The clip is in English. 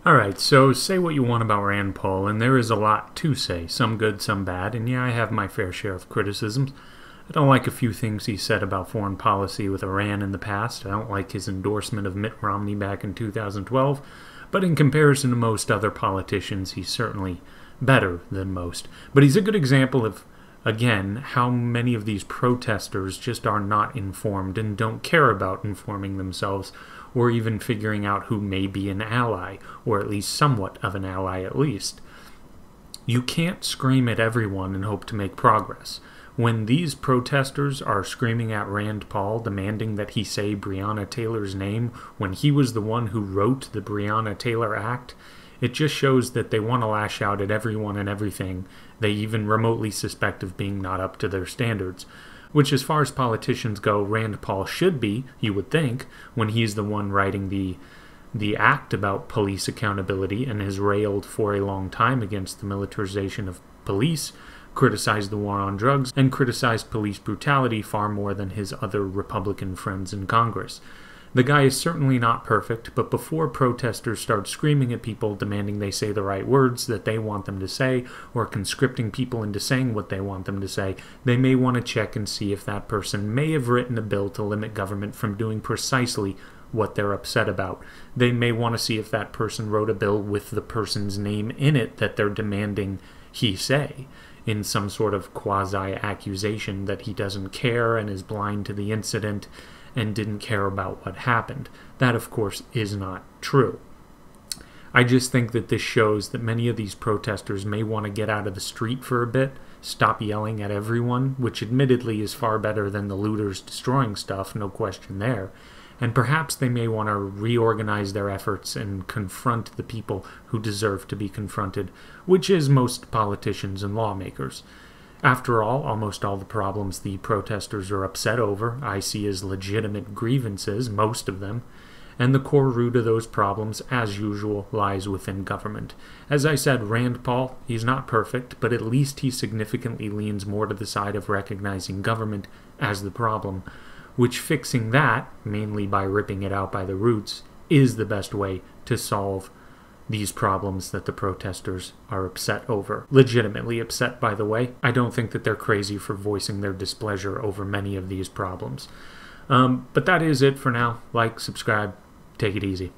Alright, so say what you want about Rand Paul, and there is a lot to say, some good, some bad, and yeah, I have my fair share of criticisms. I don't like a few things he said about foreign policy with Iran in the past. I don't like his endorsement of Mitt Romney back in 2012, but in comparison to most other politicians, he's certainly better than most. But he's a good example of, again, how many of these protesters just are not informed and don't care about informing themselves or even figuring out who may be an ally, or at least somewhat of an ally at least. You can't scream at everyone and hope to make progress. When these protesters are screaming at Rand Paul, demanding that he say Breonna Taylor's name when he was the one who wrote the Breonna Taylor Act, it just shows that they want to lash out at everyone and everything they even remotely suspect of being not up to their standards. Which, as far as politicians go, Rand Paul should be, you would think, when he's the one writing the act about police accountability and has railed for a long time against the militarization of police, criticized the war on drugs, and criticized police brutality far more than his other Republican friends in Congress. The guy is certainly not perfect, but before protesters start screaming at people demanding they say the right words that they want them to say, or conscripting people into saying what they want them to say, they may want to check and see if that person may have written a bill to limit government from doing precisely what they're upset about. They may want to see if that person wrote a bill with the person's name in it that they're demanding he say, in some sort of quasi-accusation that he doesn't care and is blind to the incident and didn't care about what happened. That, of course, is not true. I just think that this shows that many of these protesters may want to get out of the street for a bit, stop yelling at everyone, which admittedly is far better than the looters destroying stuff, no question there, and perhaps they may want to reorganize their efforts and confront the people who deserve to be confronted, which is most politicians and lawmakers. After all, almost all the problems the protesters are upset over I see as legitimate grievances, most of them, and the core root of those problems, as usual, lies within government. As I said, Rand Paul, he's not perfect, but at least he significantly leans more to the side of recognizing government as the problem, which fixing that, mainly by ripping it out by the roots, is the best way to solve these problems that the protesters are upset over. Legitimately upset, by the way. I don't think that they're crazy for voicing their displeasure over many of these problems. But that is it for now. Like, subscribe, take it easy.